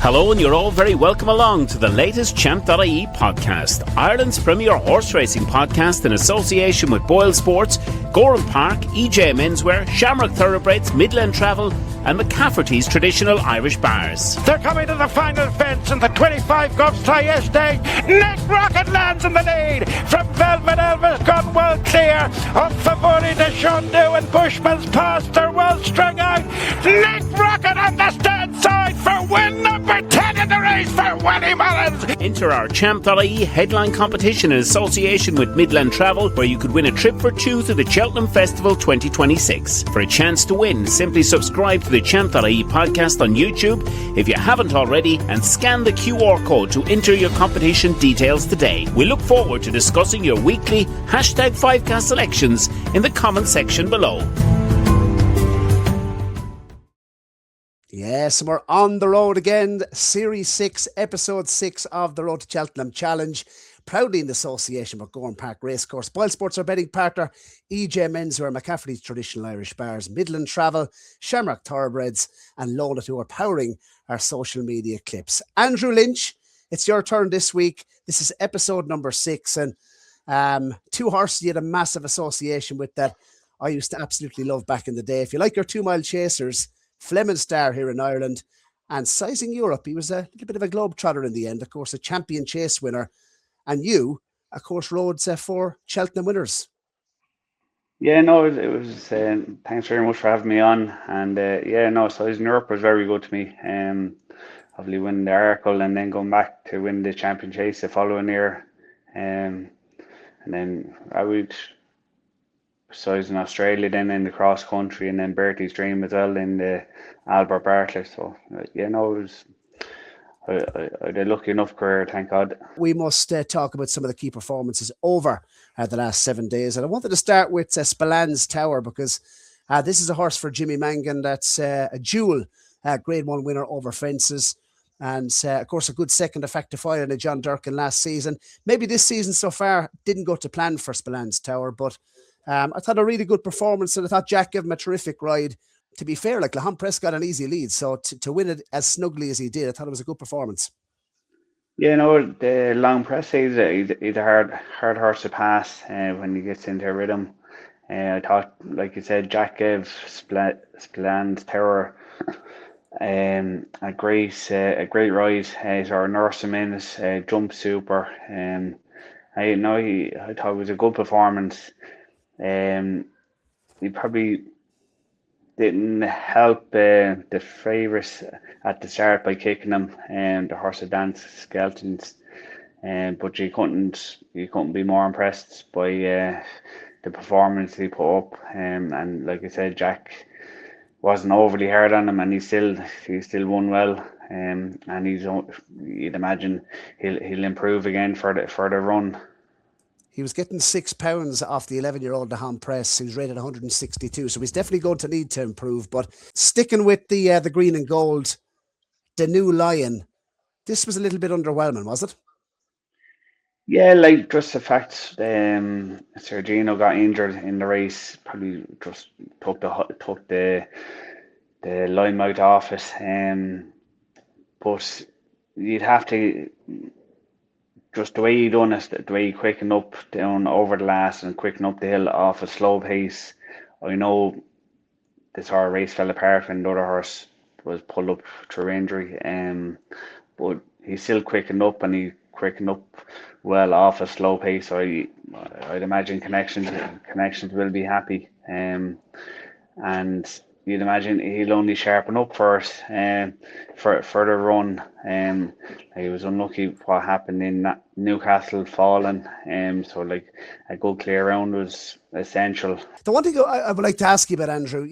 Hello, and you're all very welcome along to the latest Champ.ie podcast, Ireland's premier horse racing podcast in association with Boylesports, Gowran Park, EJ Menswear, Shamrock Thoroughbreds, Midland Travel and McCafferty's traditional Irish bars. They're coming to the final fence in the 25 Govs Tie Estate. Nick Rocket lands in the lead from Velvet Elvis, gone well clear. Up Favori to Shantou and Bushman's Pass. They're well strung out. Nick Rocket on the stand side for win number 10 in the race for Willie Mullins. Enter our Champ.ie headline competition in association with Midland Travel, where you could win a trip for two to the Cheltenham Festival 2026. For a chance to win, simply subscribe to the Champ.ie podcast on YouTube if you haven't already, and scan the QR code to enter your competition details today. We look forward to discussing your weekly #5cast selections in the comment section below. Yes, we're on the road again. Series 6, Episode 6 of the Road to Cheltenham Challenge. Proudly in association with Gowran Park Racecourse. Boylesports, our betting partner. EJ Menswear, McCafferty's traditional Irish bars. Midland Travel, Shamrock Thoroughbreds and Lola, who are powering our social media clips. Andrew Lynch, it's your turn this week. This is episode number 6. And two horses you had a massive association with that I used to absolutely love back in the day. If you like your 2 mile chasers, Fleming Star here in Ireland and Sizing Europe. He was a little bit of a globetrotter in the end, of course, a champion chase winner. And you, of course, rode 4 Cheltenham winners. Yeah, no, it was thanks very much for having me on. And Sizing Europe was very good to me. Obviously winning the Arkle and then going back to win the champion chase the following year. And then I would size in Australia, then in the cross country, and then Bertie's Dream as well in the Albert Bartley. So it was I had a lucky enough career, thank God. We must talk about some of the key performances over the last 7 days, and I wanted to start with Spillane Tower, because this is a horse for Jimmy Mangan that's a dual Grade 1 winner over fences. And of course, a good second effective fire in a John Durkin last season. Maybe this season so far didn't go to plan for Spillane Tower, but I thought a really good performance, and I thought Jack gave him a terrific ride. To be fair, like Lahan Press got an easy lead, so to win it as snugly as he did, I thought it was a good performance. Yeah, no, the long press, he's a hard horse to pass when he gets into a rhythm. I thought, like you said, Jack gave Spillane Tower a great ride. He's our nurse him in, his jump super. I thought it was a good performance. He probably didn't help the favourites at the start by kicking them, and the horse advanced Skeletons, but you couldn't be more impressed by the performance he put up, and like I said, Jack wasn't overly hard on him, and he still won well, and you'd imagine he'll improve again for the run. He was getting £6 off the 11-year-old Lahan Press, who's rated 162. So he's definitely going to need to improve. But sticking with the green and gold, the New Lion, this was a little bit underwhelming, was it? Yeah, like just the fact Sergino got injured in the race probably just took the limelight off it. But you'd have to. Just the way he done it, the way he quickened up down over the last and quickened up the hill off a slow pace. I know this horse race fell apart when the other horse was pulled up through injury. But he still quickened up, and he quickened up well off a slow pace. So I'd imagine connections will be happy. And you'd imagine he'll only sharpen up for the run. He was unlucky what happened in Newcastle falling. So like a good clear round was essential. The one thing I would like to ask you about, Andrew,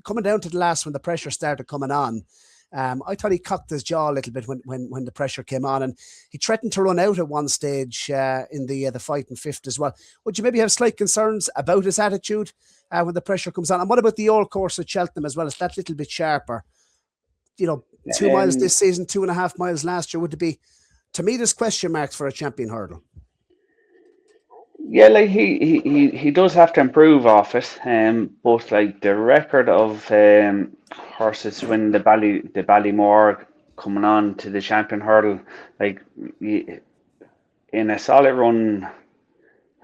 coming down to the last when the pressure started coming on, I thought he cocked his jaw a little bit when the pressure came on, and he threatened to run out at one stage in the fight in fifth as well. Would you maybe have slight concerns about his attitude when the pressure comes on? And what about the old course at Cheltenham as well? Is that little bit sharper? 2 miles this season, 2.5 miles last year. Would it be? To me, there's question marks for a champion hurdle. Yeah, like he does have to improve off it. But like the record of horses winning the Ballymore coming on to the champion hurdle, like in a solid run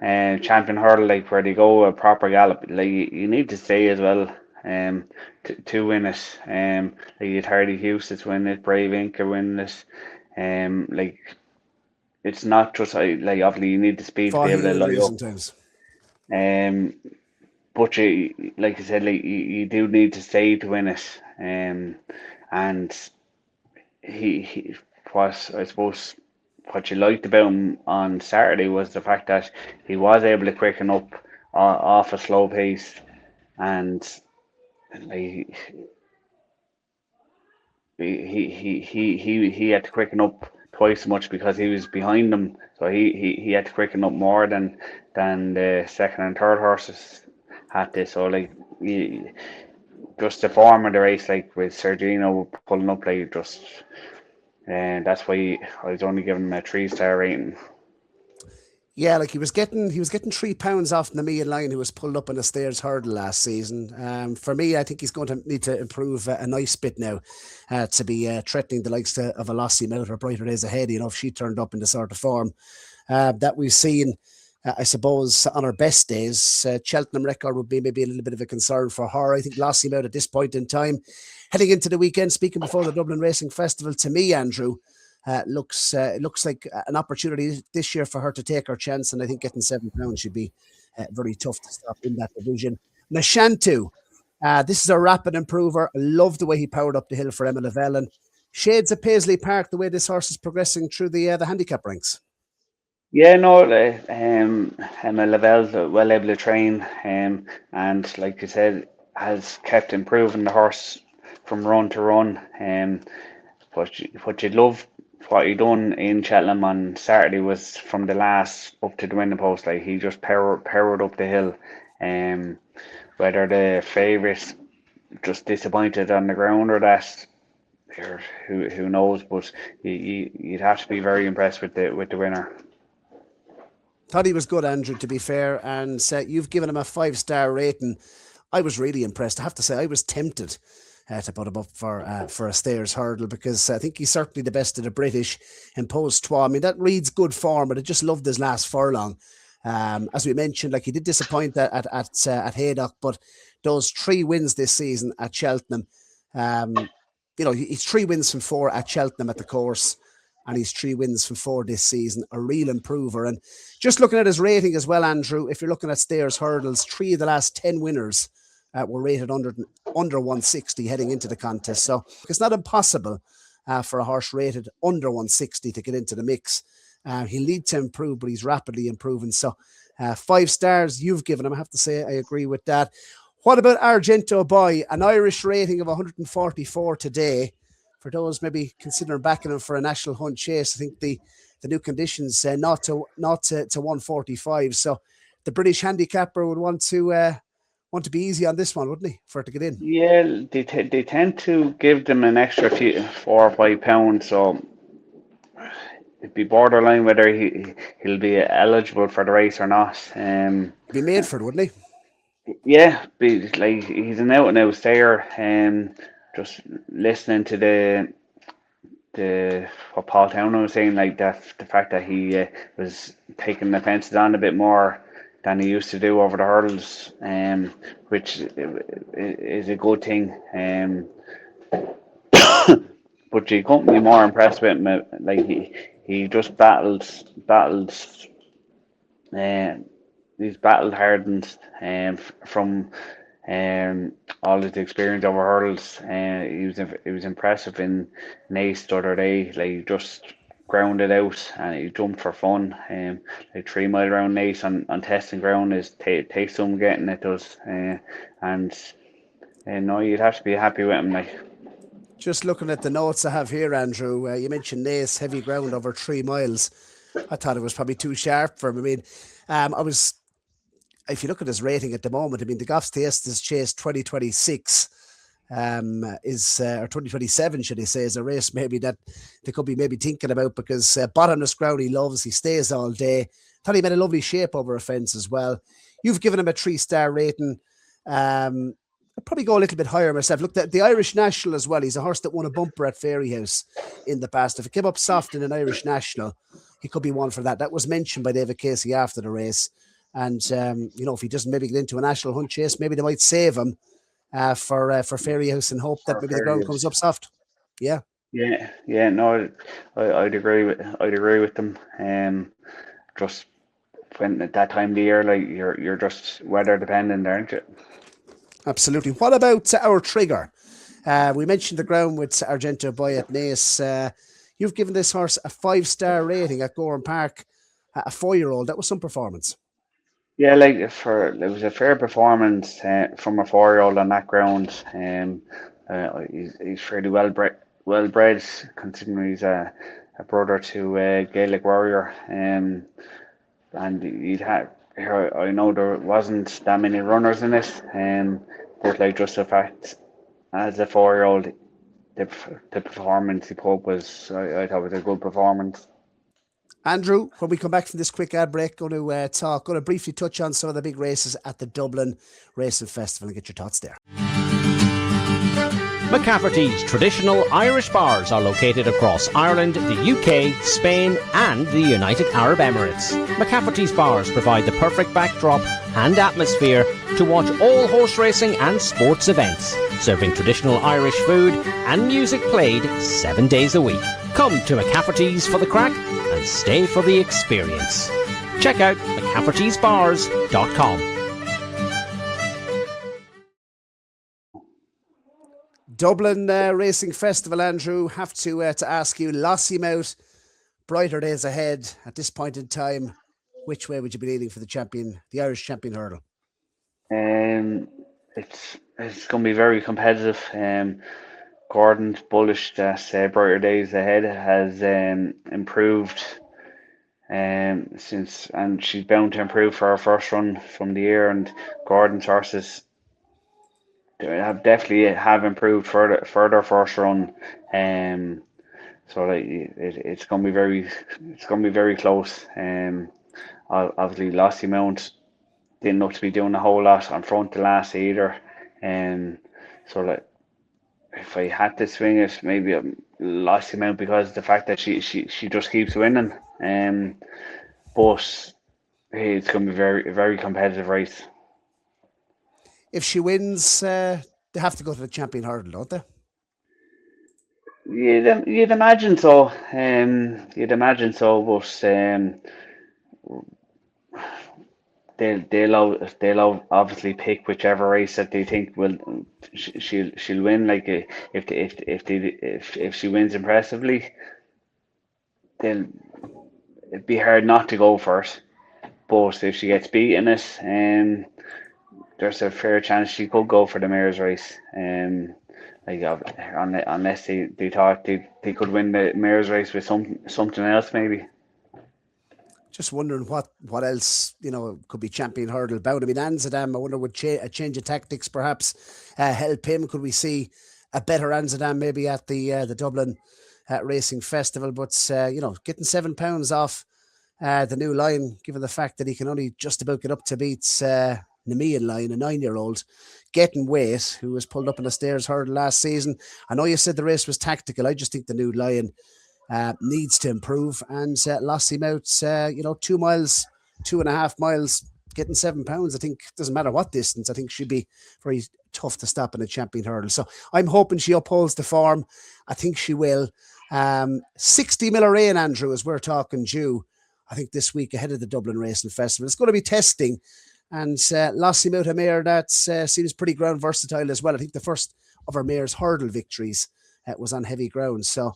champion hurdle, like where they go a proper gallop, like you need to stay as well to win it. Like you'd Hardy Hughes win it, Brave Inca win it. Like it's not just like obviously you need the speed to be able to Fahey lie up. sometimes. But you, like I said, like you do need to stay to win it. And he was, I suppose, what you liked about him on Saturday was the fact that he was able to quicken up off a slow pace, and like he had to quicken up twice as much because he was behind them, so he had to quicken up more than the second and third horses had to. So like just the form of the race, like with Sergino pulling up, like just. And that's why I was only giving him a 3-star rating. Yeah, like he was getting £3 off Namian Line, who was pulled up in a stairs hurdle last season. For me, I think he's going to need to improve a nice bit now to be threatening the likes of Velocity Mount or Brighter Days Ahead. You know, if she turned up in the sort of form that we've seen. I suppose on her best days, Cheltenham record would be maybe a little bit of a concern for her. I think Lassie Mount at this point in time, heading into the weekend, speaking before the Dublin Racing Festival, to me, Andrew, looks like an opportunity this year for her to take her chance, and I think getting £7 should be very tough to stop in that division. Now, Shantou, this is a rapid improver. I love the way he powered up the hill for Emma Lavelle. Shades of Paisley Park, the way this horse is progressing through the handicap ranks. Yeah, no, Emma Lavelle's well able to train, and like you said, has kept improving the horse from run to run. What you'd love, what he done in Cheltenham on Saturday was from the last up to the winning post. Like he just powered up the hill. Whether the favourites just disappointed on the ground or that, who knows? But you'd have to be very impressed with the winner. Thought he was good, Andrew, to be fair, and you've given him a 5-star rating. I was really impressed. I have to say, I was tempted to put him up for a stairs hurdle, because I think he's certainly the best of the British in Post Trois. I mean, that reads good form, but I just loved his last furlong. As we mentioned, like he did disappoint at Haydock, but those 3 wins this season at Cheltenham, you know, he's 3 wins from 4 at Cheltenham at the course, and he's 3 wins from 4 this season, a real improver. And just looking at his rating as well, Andrew, if you're looking at stairs hurdles, 3 of the last 10 winners were rated under 160 heading into the contest. So it's not impossible for a horse rated under 160 to get into the mix. He'll need to improve, but he's rapidly improving. So 5 stars you've given him. I have to say I agree with that. What about Argento Boy? An Irish rating of 144 today. For those maybe considering backing him for a national hunt chase, I think the new conditions say not to 145. So the British handicapper would want to be easy on this one, wouldn't he, for it to get in? Yeah, they tend to give them an extra few, £4 or £5. So it'd be borderline whether he'll be eligible for the race or not. Be made for it, wouldn't he? Yeah, like he's an out and out stayer. Just listening to the what Paul Townend was saying, like that, the fact that he was taking the fences on a bit more than he used to do over the hurdles, which is a good thing. But you couldn't be more impressed with him. Like he just battles. He's battled hardened from all his experience over hurdles. He was impressive in Naas the other day. Like he just grounded out and he jumped for fun. Like 3 mile round Naas on testing ground takes some getting, it does. No, you'd have to be happy with him. Like, just looking at the notes I have here, Andrew, you mentioned Naas, heavy ground over 3 miles. I thought it was probably too sharp for him. I mean, if you look at his rating at the moment, I mean, the Goffs Tastes Chase 2026 or 2027, should I say, is a race maybe that they could be maybe thinking about, because bottomless ground he loves, he stays all day. Thought he made a lovely shape over a fence as well. You've given him a 3-star rating. I'd probably go a little bit higher myself. Look, the Irish National as well. He's a horse that won a bumper at Fairyhouse in the past. If it came up soft in an Irish National, he could be one for that. That was mentioned by David Casey after the race. And, if he doesn't maybe get into a national hunt chase, maybe they might save him for Fairyhouse and hope that maybe the ground comes up soft. Yeah. Yeah. No, I'd agree with them. Just when at that time of the year, like you're just weather dependent, aren't you? Absolutely. What about our trigger? We mentioned the ground with Argento Boy at Naas. You've given this horse a 5-star rating at Gorham Park, a 4-year-old. That was some performance. Yeah, like it was a fair performance from a 4-year-old on that ground. He's fairly well bred, considering he's a brother to Gaelic Warrior. And he'd had. I know there wasn't that many runners in it, but like just the fact as a 4-year-old, the performance he put was I thought was a good performance. Andrew, when we come back from this quick ad break, going to briefly touch on some of the big races at the Dublin Racing Festival and get your thoughts there. McCafferty's traditional Irish bars are located across Ireland, the UK, Spain and the United Arab Emirates. McCafferty's bars provide the perfect backdrop and atmosphere to watch all horse racing and sports events, serving traditional Irish food and music played 7 days a week. Come to McCafferty's for the crack and stay for the experience. Check out mcCafferty'sbars.com. Dublin Racing Festival, Andrew, have to ask you, Lossiemouth, brighter days ahead at this point in time. Which way would you be leaning for the Irish champion hurdle? It's going to be very competitive. Gordon's bullish that brighter days ahead has improved since, and she's bound to improve for her first run from the year. And Gordon's horses definitely have improved further first run, so like it's going to be very close. Obviously Lossiemouth didn't look to be doing a whole lot on front the last either, so like if I had to swing it, maybe Lossiemouth because of the fact that she just keeps winning, but it's going to be very very competitive race. If she wins, they have to go to the champion hurdle, don't they? You'd imagine so. But they'll obviously pick whichever race that they think she'll win. Like if she wins impressively, it'd be hard not to go for it. But if she gets beaten it, there's a fair chance she could go for the mare's race. Unless they thought they could win the mare's race with something else maybe. Just wondering what else could be champion hurdle bout. I mean, Anzadam, I wonder would a change of tactics perhaps help him? Could we see a better Anzadam maybe at the Dublin Racing Festival? But getting £7 off the new line, given the fact that he can only just about get up to beats Nemean line, a 9-year-old, getting weight, who was pulled up in the stairs hurdle last season. I know you said the race was tactical. I just think the new lion needs to improve. And Lossiemouth's, 2 miles, 2.5 miles, getting £7. I think it doesn't matter what distance. I think she'd be very tough to stop in a champion hurdle. So I'm hoping she upholds the form. I think she will. 60 mil of rain, Andrew, as we're talking due, I think this week ahead of the Dublin Racing Festival. It's going to be testing. And Lossiemouth, a mare that seems pretty ground versatile as well. I think the first of her mare's hurdle victories was on heavy ground. So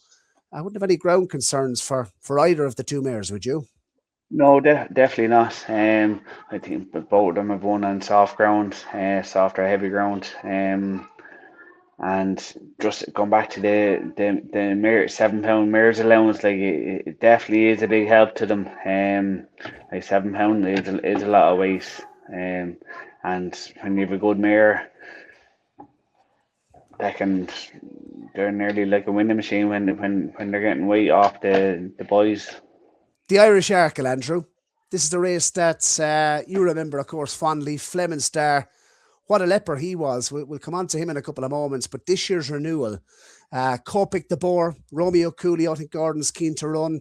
I wouldn't have any ground concerns for either of the two mares, would you? No, definitely not. I think both of them have won on soft ground, soft or heavy ground. And just going back to the mare, £7 mare's allowance, like it definitely is a big help to them. Like £7 is a lot of weight. And when you have a good mare, they're nearly like a winning machine when they're getting weight off the boys. The Irish Arkle, Andrew. This is the race that you remember, of course, fondly. Fleming Star what a leper he was. We'll come on to him in a couple of moments, but this year's renewal, Copic the Boar, Romeo Cooley, I think Gordon's keen to run.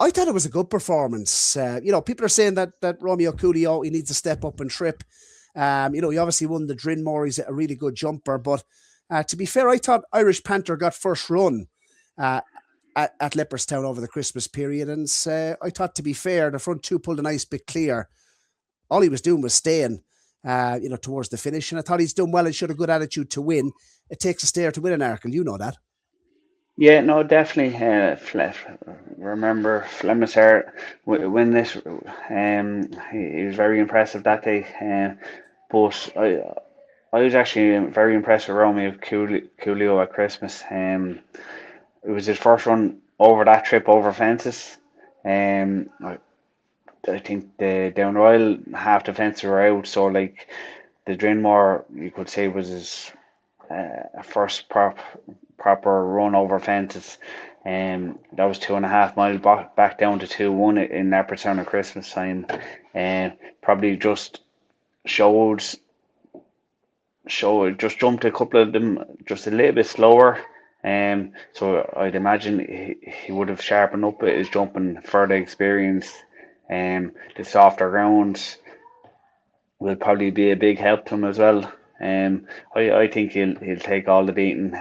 I thought it was a good performance. People are saying that Romeo Cooley, he needs to step up and trip. He obviously won the Drinmore. He's a really good jumper, but to be fair, I thought Irish Panther got first run at Leopardstown over the Christmas period, and I thought, to be fair, the front two pulled a nice bit clear. All he was doing was staying, towards the finish, and I thought he's done well and showed a good attitude to win. It takes a stair to win an Arkle, you know that. Yeah, no, definitely. Remember Flemmisar win this. He was very impressive that day. But I was actually very impressed with Romeo Coolio at Christmas. It was his first run over that trip over fences. I think the down Royal half the fences were out, so like the Drinmore, you could say, was his first proper run over fences. That was 2.5 miles back down to 2-1 in Leopardstown at Christmas time. Probably just just jumped a couple of them just a little bit slower. So I'd imagine he would have sharpened up his jumping further experience. The softer grounds will probably be a big help to him as well. I think he'll take all the beating.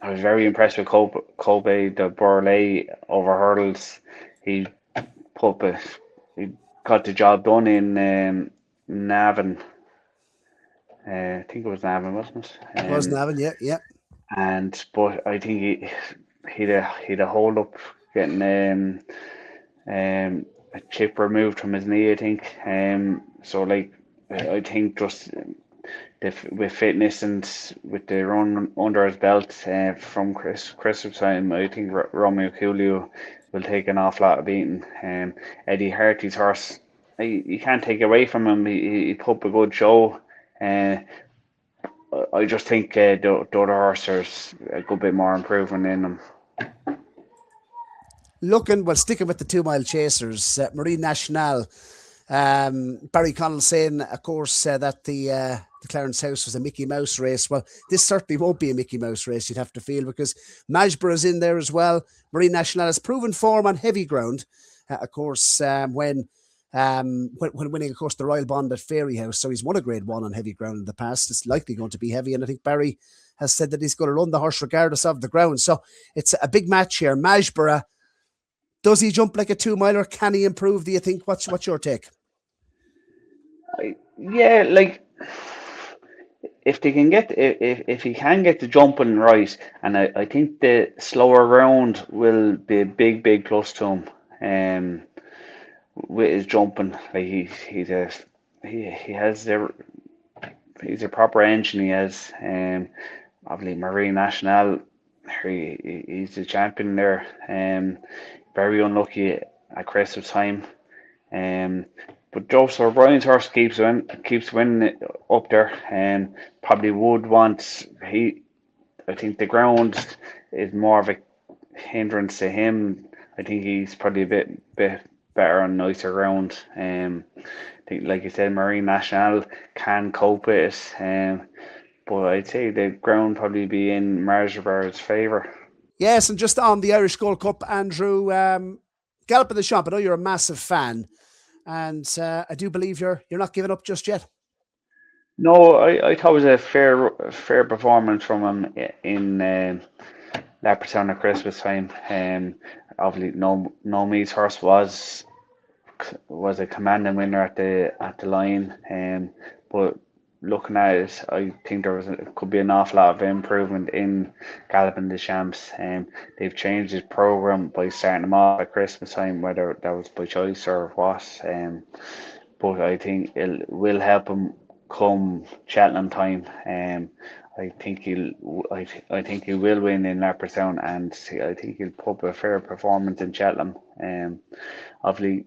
I was very impressed with Kobe, the Burley over hurdles. He got the job done in Navan. I think it was Navan, wasn't it? It was Navan, yeah. But I think he'd a hold up getting a chip removed from his knee, I think. So like I think just with fitness and with the run under his belt from Christmas time, I think Romeo Coolio will take an awful lot of beating. Eddie Harty's horse, you can't take away from him. He put up a good show. I just think the other horse, there's a good bit more improvement in them. Sticking with the 2 mile chasers, Marine National. Barry Connell saying, of course, that the Clarence House was a Mickey Mouse race. Well, this certainly won't be a Mickey Mouse race, you'd have to feel, because Majborough is in there as well. Marine National has proven form on heavy ground, of course, when winning, of course, the Royal Bond at Fairyhouse. So he's won a Grade 1 on heavy ground in the past. It's likely going to be heavy, and I think Barry has said that he's going to run the horse regardless of the ground. So it's a big match here. Majborough, does he jump like a 2 miler? Can he improve, do you think? What's your take? Yeah, like if he can get the jumping right, and I think the slower round will be a big plus to him. With his jumping, like he's a proper engine. He has. Obviously Marine National, he's the champion there. Very unlucky at Christmas time. But Joseph O'Brien's horse keeps winning up there. Probably would want I think the ground is more of a hindrance to him. I think he's probably a bit better on nicer ground. I think, like you said, Marine National can cope with it. But I'd say the ground probably be in Margebar's favour. Yes, and just on the Irish Gold Cup, Andrew, Gallop in the Shop, I know you're a massive fan, and I do believe you're not giving up just yet. No, I thought it was a fair performance from him in Leopardstown at Christmas time. Obviously, no Me's horse was a commanding winner at the line. But looking at it, I think could be an awful lot of improvement in Galloping the Champs. They've changed his program by starting him off at Christmas time, whether that was by choice or what. But I think it will help him come Cheltenham time. I think he will win in Leopardstown, and I think he'll put up a fair performance in Cheltenham. Obviously,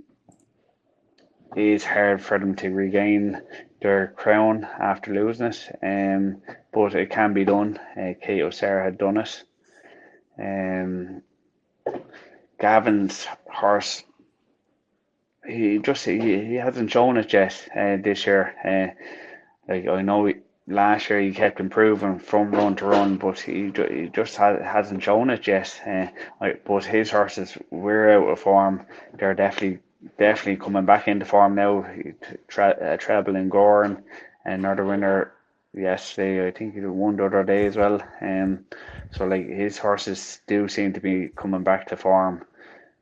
it is hard for them to regain their crown after losing it, but it can be done. Kate O'Sara had done it. Gavin's horse, he hasn't shown it yet this year. like I know last year he kept improving from run to run, but he just hasn't shown it yet. But his horses were out of form. They're definitely coming back into form now. Treble in Gorn, another winner yesterday. I think he won the other day as well. So like his horses do seem to be coming back to form.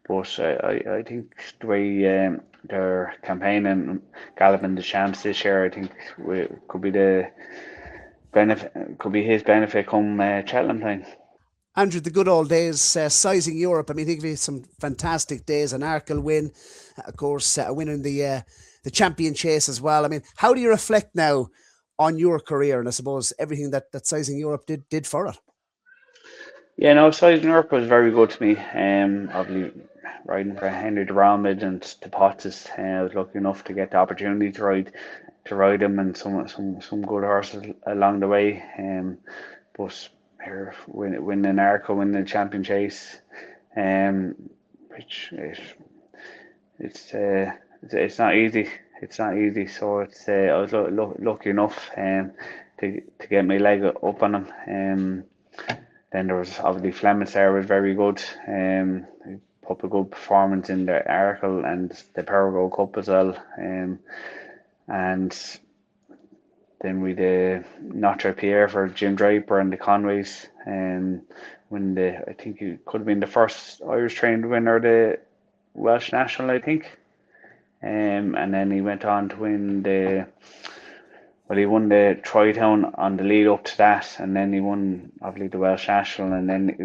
But I think the way they're campaigning, galloping the champs this year, I think could be the benefit, could be his benefit come Cheltenham time. Andrew, the good old days, sizing Europe. I mean, he gave you some fantastic days. An Arkle win, of course, a win in the champion chase as well. I mean, how do you reflect now on your career and I suppose everything that sizing Europe did for it? Yeah, no, sizing Europe was very good to me. Obviously riding for Henry de Bromwich and the Potts, I was lucky enough to get the opportunity to ride him and some good horses along the way. But here winning Arkle, winning the champion chase, which it's not easy. It's not easy. So I was lucky enough to get my leg up on him. Then there was obviously Flemings there was very good. He put up a good performance in the Arkle and the Powergo Cup as well. And then we the Notre Pierre for Jim Draper and the Conways. When I think he could have been the first Irish trained winner of the Welsh National, I think. And then he went on to win he won the Troytown on the lead up to that, and then he won obviously the Welsh National, and then he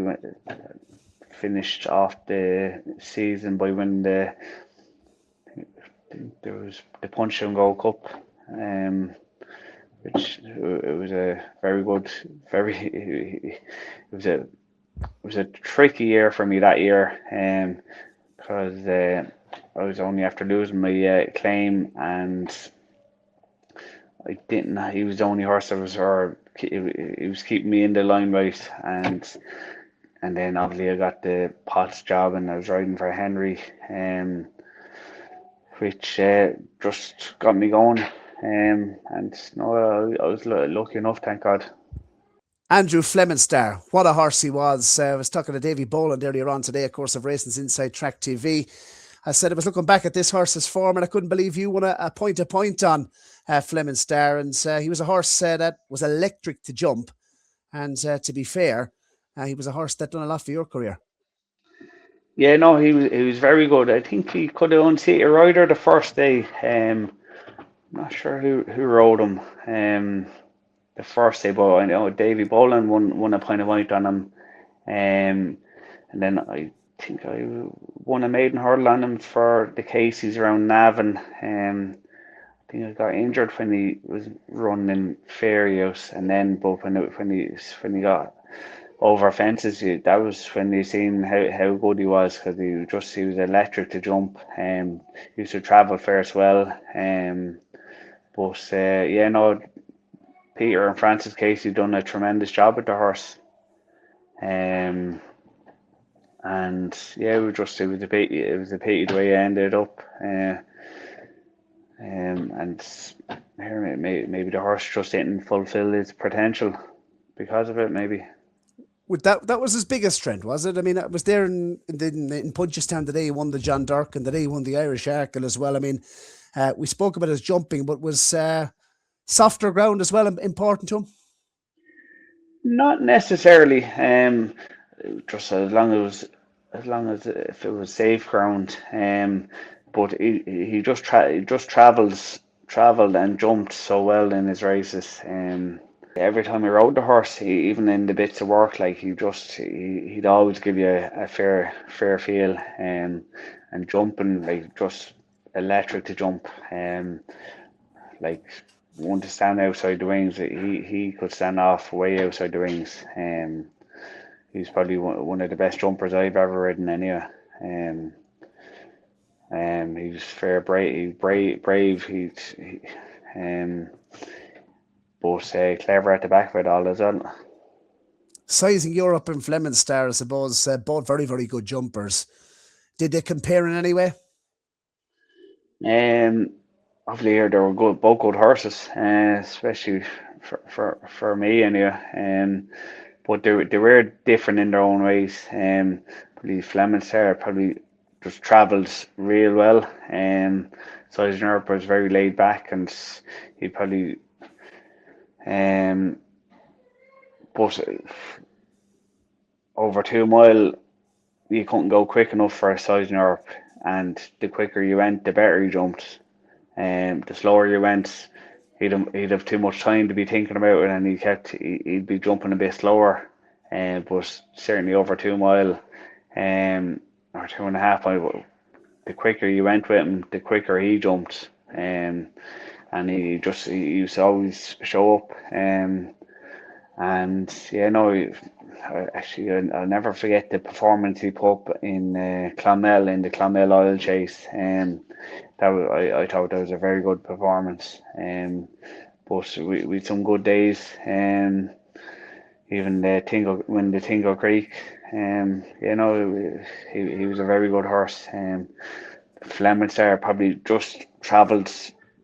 finished off the season by winning there was the Punch and Go Cup, which it was a very good, it was a tricky year for me that year, because I was only after losing my claim and. He was the only horse that was, or he was keeping me in the limelight, and then obviously I got the Potts job and I was riding for Henry, which just got me going, and no, I was lucky enough, thank God. Andrew Fleming-Star, what a horse he was. I was talking to Davy Boland earlier on today, of course, of Racing's Inside Track TV. I said I was looking back at this horse's form and I couldn't believe you won a point on Fleming-Star, and he was a horse that was electric to jump, and to be fair, he was a horse that done a lot for your career. Yeah, no, he was very good. I think he could have unseated a rider the first day. Not sure who rode him the first day, but I know Davy Boland won a point on him, and then I think I won a maiden hurdle on him for the Caseys around Navan. I think I got injured when he was running Fairyhouse, and then but when he got over fences, that was when they seen how good he was, because he was electric to jump. He used to travel fair as well. But yeah, no, Peter and Francis Casey done a tremendous job with the horse. And yeah, it was a pity the way it ended up. And here maybe the horse just didn't fulfill its potential because of it, maybe. That was his biggest strength, was it? I mean, it was there in Punchestown the day he won the John Dirk and the day he won the Irish Arkle as well. I mean, we spoke about his jumping, but was softer ground as well important to him? Not necessarily. Just as long as if it was safe ground. But he just travelled and jumped so well in his races. Every time he rode the horse, even in the bits of work, like he'd always give you a fair feel, and jumping, like, just electric to jump, like one to stand outside the wings. He could stand off way outside the wings. He's probably one of the best jumpers I've ever ridden anyway. He was fair brave. But clever at the back of it all as well. Sizing Europe and Fleming-Star, I suppose, both very, very good jumpers. Did they compare in any way? obviously here they were both good horses, especially for me anyway. But they were different in their own ways. Probably Fleming's there probably just travelled real well. Size Europe was very laid back, and he probably but over 2 mile you couldn't go quick enough for a Size Europe, and the quicker you went, the better he jumped. The slower you went, he'd have too much time to be thinking about it, and he'd be jumping a bit slower. But certainly over 2 mile, or 2.5 mile, the quicker you went with him, the quicker he jumped. And he used to always show up. And yeah, no, I'll never forget the performance he put up in Clonmel, in the Clonmel Oil Chase. I thought that was a very good performance. But we had some good days. Even the Tingle Creek. You know, he was a very good horse. Fleming's there probably just travelled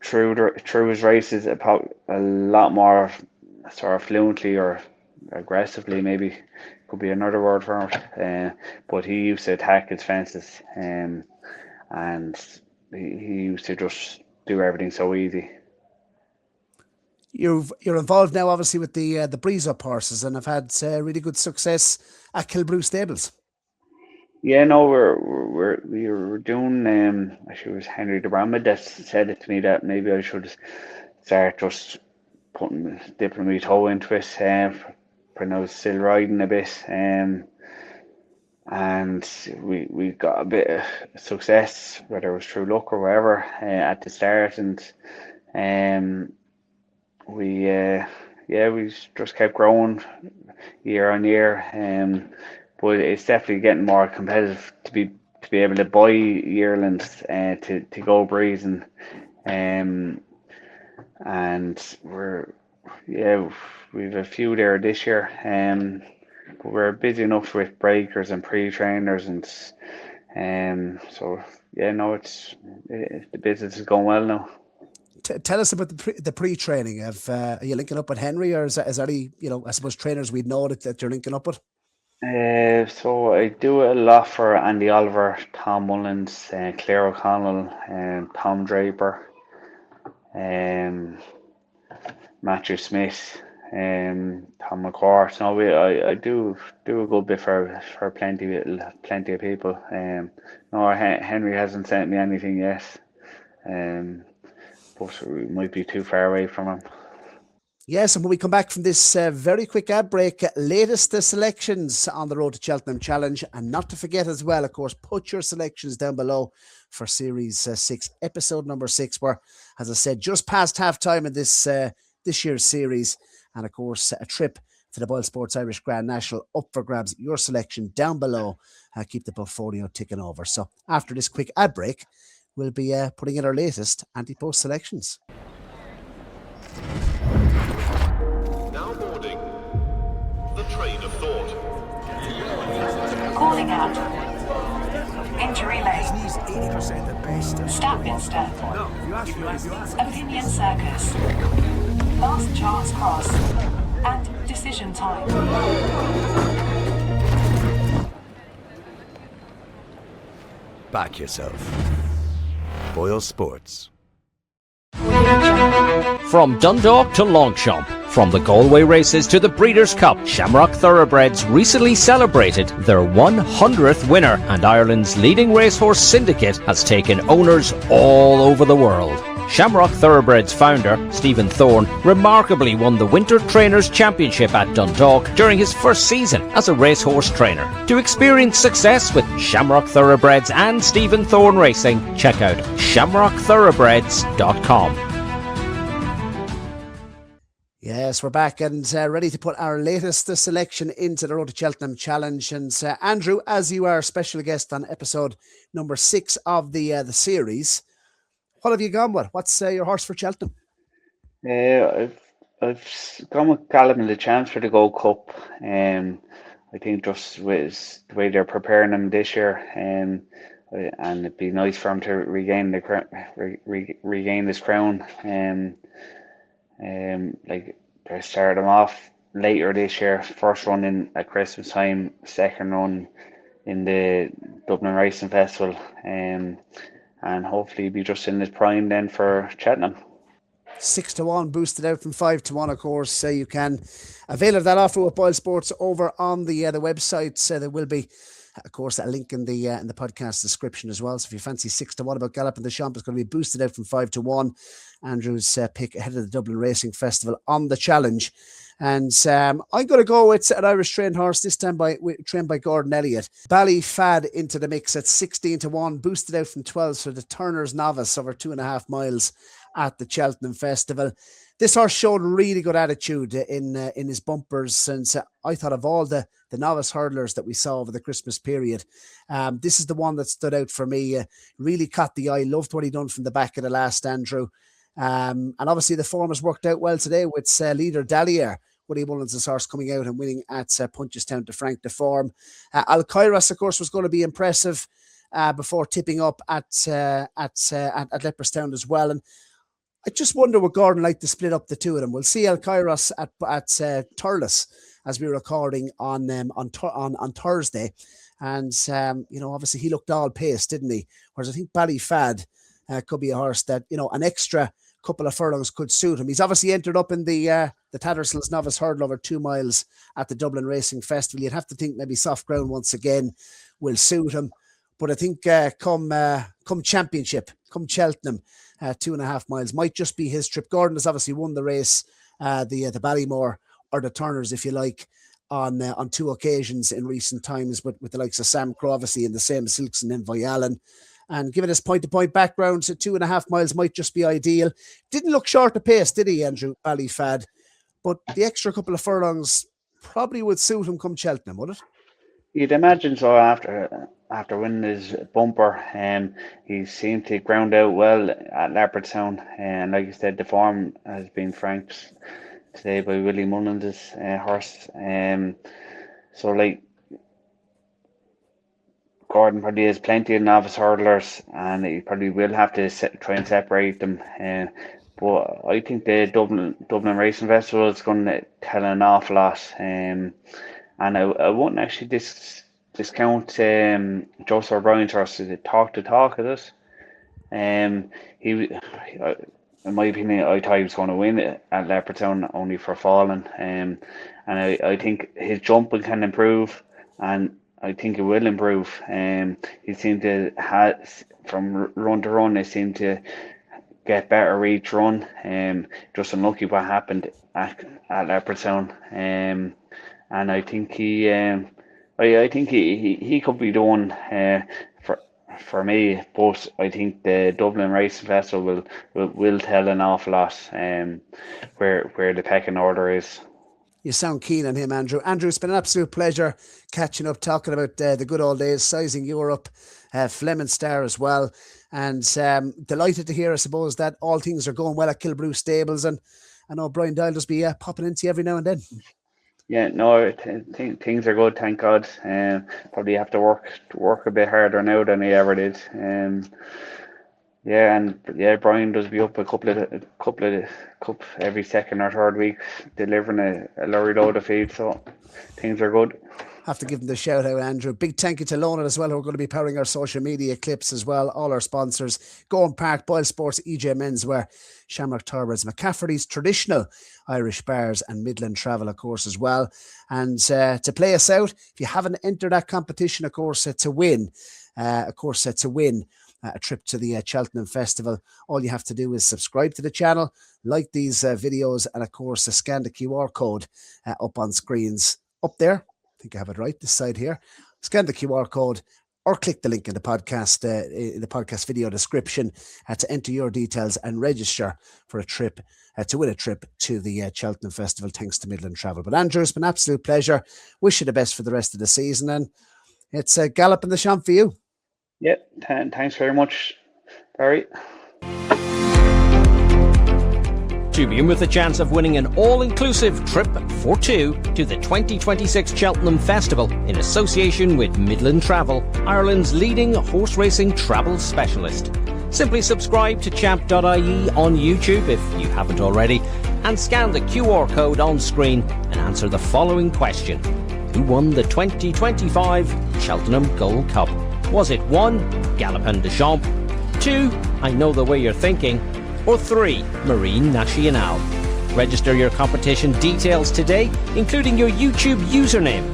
through his races a lot more sort of fluently or aggressively, maybe could be another word for it. But he used to attack his fences, and he used to just do everything so easy. You're involved now, obviously, with the Breeze Up horses, and have had really good success at Kilbrew Stables. Yeah, no, we were doing. Actually, it was Henry de Bramid that said it to me that maybe I should start just dipping my toe into it. When I was still riding a bit, and we got a bit of success, whether it was through luck or whatever, at the start, and we just kept growing year on year. But it's definitely getting more competitive to be able to buy yearlings to go breezing, and we've a few there this year, but we're busy enough with breakers and pre-trainers, and so yeah, no, the business is going well now. Tell us about the pre-training. Are you linking up with Henry, or is there any, I suppose, trainers we'd know that you're linking up with? So I do it a lot for Andy Oliver, Tom Mullins, Claire O'Connell, Tom Draper, Matthew Smith, Tom McCourt. No, I do a good bit for plenty of people. No, Henry hasn't sent me anything yet. But we might be too far away from him. Yes, and when we come back from this very quick ad break, latest selections on the Road to Cheltenham Challenge. And not to forget as well, of course, put your selections down below for Series 6, episode number 6, where, as I said, just past half time in this year's series. And of course, a trip to the Boylesports Irish Grand National up for grabs. Your selection down below. Keep the portfolio ticking over. So after this quick ad break, we'll be putting in our latest Ante-Post selections. Now boarding the train of thought. Calling out. Injury Lane. Statminster. Opinion Circus. Last Chance Cross. And Decision Time. Back yourself. Boylesports. From Dundalk to Longchamp, from the Galway races to the Breeders' Cup, Shamrock Thoroughbreds recently celebrated their 100th winner, and Ireland's leading racehorse syndicate has taken owners all over the world. Shamrock Thoroughbreds founder, Stephen Thorne, remarkably won the Winter Trainers' Championship at Dundalk during his first season as a racehorse trainer. To experience success with Shamrock Thoroughbreds and Stephen Thorne Racing, check out shamrockthoroughbreds.com. Yes, we're back and ready to put our latest selection into the Road to Cheltenham Challenge. And Andrew, as you are special guest on episode number 6 of the series, what have you gone with? What's your horse for Cheltenham? I've gone with GALOPIN the chance for the Gold Cup. I think just with the way they're preparing him this year, and it'd be nice for him to regain regain this crown. Like they started him off later this year. First run in at Christmas time, second run in the Dublin Racing Festival, and hopefully be just in his prime then for Cheltenham. 6-1, boosted out from 5-1, of course. You can avail of that offer with Boylesports over on the website. There will be, of course, a link in the podcast description as well. So if you fancy 6-1 about GALOPIN the Champ, it's going to be boosted out from 5-1. Andrew's pick ahead of the Dublin Racing Festival on the challenge. And I'm going to go with an Irish trained horse, this time trained by Gordon Elliott. BALLYFAD into the mix at 16-1, boosted out from 12 for the Turner's Novice over 2.5 miles at the Cheltenham Festival. This horse showed really good attitude in his bumpers, since I thought of all the novice hurdlers that we saw over the Christmas period. This is the one that stood out for me. Really caught the eye. Loved what he done from the back of the last, Andrew. And obviously the form has worked out well today with leader Dallier. Woody Mullins' horse coming out and winning at Punchestown to frank the form. Alkairas, of course, was going to be impressive before tipping up at Leopardstown as well. And I just wonder would Gordon like to split up the two of them. We'll see Alkairas at Thurles as we're recording on Thursday. And, obviously he looked all pace, didn't he? Whereas I think BALLYFAD could be a horse that, an extra couple of furlongs could suit him. He's obviously entered up in the Tattersall's Novice Hurdle over 2 miles at the Dublin Racing Festival. You'd have to think maybe soft ground once again will suit him. But I think come championship, come Cheltenham, 2.5 miles might just be his trip. Gordon has obviously won the race, the Ballymore or the Turners, if you like, on 2 occasions in recent times, with the likes of Sam Crow, obviously in the same silks and in Voyalan. And given his point-to-point background, 2.5 miles might just be ideal. Didn't look short of pace, did he, Andrew, BALLYFAD? But the extra couple of furlongs probably would suit him come Cheltenham, would it? You'd imagine so. After winning his bumper, he seemed to ground out well at Leopardstown, and like you said, the form has been franked today by Willie Mullins' horse. So like, Gordon probably has plenty of novice hurdlers, and he probably will have to try and separate them. But I think the Dublin Racing Festival is going to tell an awful lot. And I wouldn't actually discount Joseph O'Brien's horse. Is it Talk to Talk, is it? He, in my opinion, I thought he was going to win it at Leopardstown only for falling. And I think his jumping can improve, and I think it will improve. He seemed to have, from run to run, he seemed to get better each run. Just unlucky what happened at Leopardstown. And I think he could be the one for me. But I think the Dublin Racing Festival will tell an awful lot where the pecking order is. You sound keen on him, Andrew. Andrew, it's been an absolute pleasure catching up, talking about the good old days, sizing Europe, Fleming Star as well. And delighted to hear, I suppose, that all things are going well at Kilbrew Stables. And I know Brian Doyle just be popping into you every now and then. Yeah, no, things are good, thank God. Probably have to work a bit harder now than he ever did. Brian does be up a couple every second or third week, delivering a lorry load of feed, so things are good. Have to give them the shout out, Andrew. Big thank you to Lona as well, who are going to be powering our social media clips as well. All our sponsors: Gowran Park, Boylesports, EJ Menswear, Shamrock Thoroughbreds, McCafferty's Traditional Irish Bars, and Midland Travel, of course, as well. And to play us out, if you haven't entered that competition, of course, to win a trip to the Cheltenham Festival, all you have to do is subscribe to the channel, like these videos, and of course scan the QR code up on screens up there. I think I have it right this side here. Scan the QR code or click the link in the podcast video description to enter your details and register for a trip to win a trip to the Cheltenham Festival, thanks to Midland Travel. But Andrew, it's been an absolute pleasure. Wish you the best for the rest of the season, and it's GALOPIN the Champ for you. Yep, thanks very much, Barry. to be in with a chance of winning an all-inclusive trip for two to the 2026 Cheltenham Festival in association with Midland Travel, Ireland's leading horse racing travel specialist. Simply subscribe to Champ.ie on YouTube if you haven't already, and scan the QR code on screen and answer the following question. Who won the 2025 Cheltenham Gold Cup? Was it 1. Galopin de Champ, 2. I Know the Way You're Thinking, or 3. Marine Nationale? Register your competition details today, including your YouTube username.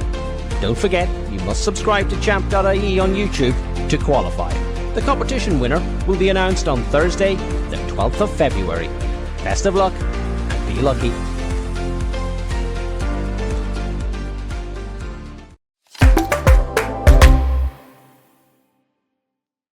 Don't forget, you must subscribe to Champ.ie on YouTube to qualify. The competition winner will be announced on Thursday, the 12th of February. Best of luck and be lucky.